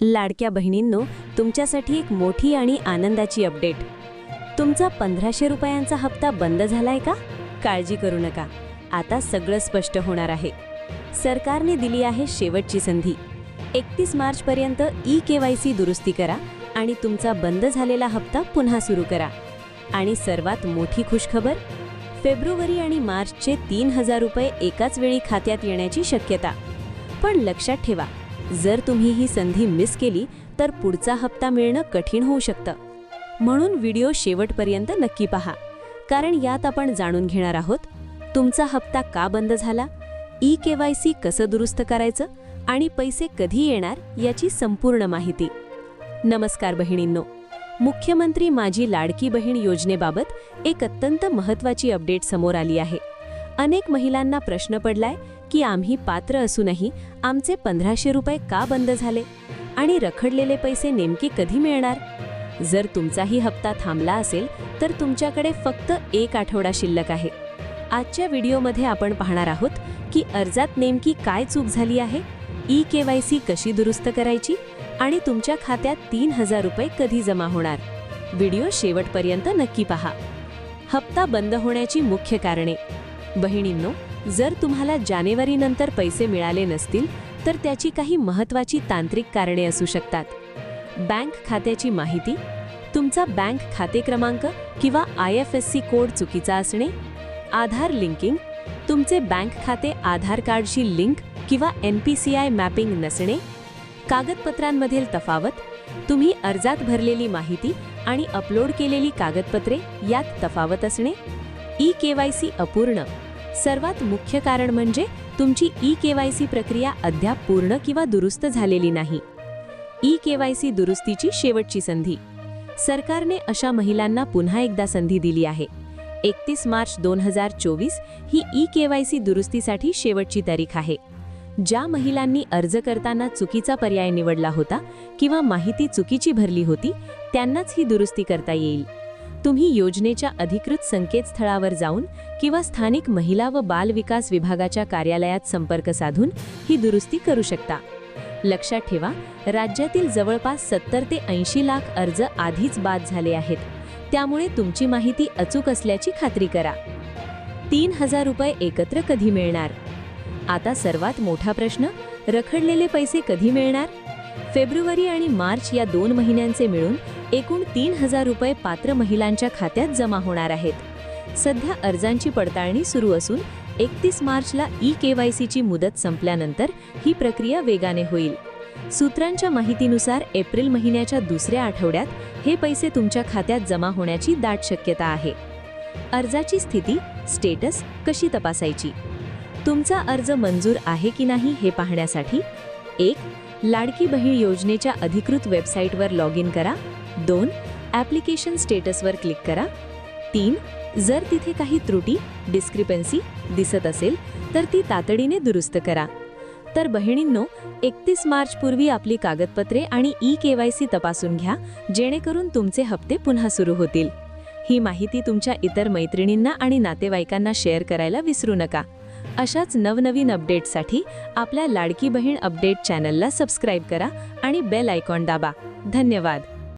लाडक्या बहिणींनो, तुमच्यासाठी एक मोठी आणि आनंदाची अपडेट. तुमचा 1500 रुपयांचा हप्ता बंद झालाय का? काळजी करू नका, आता सगळं स्पष्ट होणार आहे. सरकारने दिली आहे शेवटची संधी. 31 मार्चपर्यंत ई-KYC दुरुस्ती करा आणि तुमचा बंद झालेला हप्ता पुन्हा सुरू करा. आणि सर्वात मोठी खुशखबर, फेब्रुवारी आणि मार्चचे 3000 रुपये एकाच वेळी खात्यात येण्याची शक्यता. पण लक्षात ठेवा, जर तुम्ही ही संधी मिस केली तर पुढचा हप्ता मिळणं कठीण होऊ शकतं. म्हणून व्हिडिओ शेवटपर्यंत नक्की पहा, कारण यात आपण जाणून घेणार आहोत तुमचा हप्ता का बंद झाला, ई-KYC कसं दुरुस्त करायचं आणि पैसे कधी येणार याची संपूर्ण माहिती. नमस्कार बहिणींनो, मुख्यमंत्री माझी लाडकी बहीण योजनेबाबत एक अत्यंत महत्त्वाची अपडेट समोर आली आहे. अनेक महिलांना प्रश्न पडलाय की आम्ही पात्र असूनही आमचे 1500 रुपये का बंद झाले आणि रखडलेले पैसे नेमके कधी मिळणार. जर तुमचाही हप्ता थांबला असेल तर तुमच्याकडे फक्त 1 आठवडा शिल्लक आहे. आजच्या व्हिडिओमध्ये आपण पाहणार आहोत की अर्जात नेमकी काय चूक झाली आहे, ई-KYC कशी दुरुस्त करायची आणि तुमच्या खात्यात 3000 रुपये कधी जमा होणार. व्हिडिओ शेवटपर्यंत नक्की पहा. हप्ता बंद होण्याची मुख्य कारणे. बहिणींनो, जर तुम्हाला जानेवारीनंतर पैसे मिळाले नसतील तर त्याची काही महत्त्वाची तांत्रिक कारणे असू शकतात. बँक खात्याची माहिती, तुमचा बँक खाते क्रमांक किंवा IFSC कोड चुकीचा असणे, आधार लिंकिंग, तुमचे बँक खाते आधार कार्डशी लिंक किंवा NPCI मॅपिंग नसणे, कागदपत्रांमधील तफावत, तुम्ही अर्जात भरलेली माहिती आणि अपलोड केलेली कागदपत्रे यात तफावत असणे, ई-KYC अपूर्ण. सर्वात मुख्य कारण म्हणजे तुमची ई-KYC प्रक्रिया अद्याप पूर्ण किंवा दुरुस्त झालेली नाही. ई-KYC दुरुस्तीची शेवटची संधी. सरकारने अशा महिलांना पुन्हा एकदा संधी दिली आहे. 31 मार्च 2024 ही ई-KYC दुरुस्तीसाठी शेवटची तारीख आहे. ज्या महिलांनी अर्ज करताना चुकीचा पर्याय निवडला होता किंवा माहिती चुकीची भरली होती त्यांनाच ही दुरुस्ती करता येईल. तुम्ही योजनेच्या अधिकृत संकेतस्थळावर जाऊन किंवा स्थानिक महिला व बाल विकास विभागाच्या कार्यालयात संपर्क साधून ही दुरुस्ती करू शकता. लक्षात ठेवा, राज्यातील जवळपास 70 ते 80 लाख अर्ज आधीच बाद झाले आहेत, त्यामुळे तुमची माहिती अचूक असल्याची खात्री करा. 3000 रुपये एकत्र कधी मिळणार? आता सर्वात मोठा प्रश्न, रखडलेले पैसे कधी मिळणार? फेब्रुवारी आणि मार्च या 2 महिन्यांचे मिळून एकूण 3000 रुपये पात्र महिलांच्या खात्यात जमा होणार आहेत. सध्या अर्जांची पडताळणी सुरू असून 31 मार्चला ई-KYCची मुदत संपल्यानंतर ही प्रक्रिया वेगाने होईल. सूत्रांच्या माहितीनुसार एप्रिल महिन्याच्या दुसऱ्या आठवड्यात हे पैसे तुमच्या खात्यात जमा होण्याची दाट शक्यता आहे. अर्जाची स्थिती, स्टेटस कशी तपासायची? तुमचा अर्ज मंजूर आहे की नाही हे पाहण्यासाठी 1. लाडकी बहीण योजनेच्या अधिकृत वेबसाईटवर लॉग इन करा. 2. ॲप्लिकेशन स्टेटसवर क्लिक करा. 3. जर तिथे काही त्रुटी, डिस्क्रिपन्सी दिसत असेल तर ती तातडीने दुरुस्त करा. तर बहिणींनो, 31 मार्चपूर्वी आपली कागदपत्रे आणि ई-KYC तपासून घ्या, जेणेकरून तुमचे हप्ते पुन्हा सुरू होतील. ही माहिती तुमच्या इतर मैत्रिणींना आणि नातेवाईकांना शेअर करायला विसरू नका. अशाच नवनवीन अपडेट्ससाठी आपल्या लाडकी बहीण अपडेट चॅनलला सबस्क्राईब करा आणि बेल आयकॉन दाबा. धन्यवाद.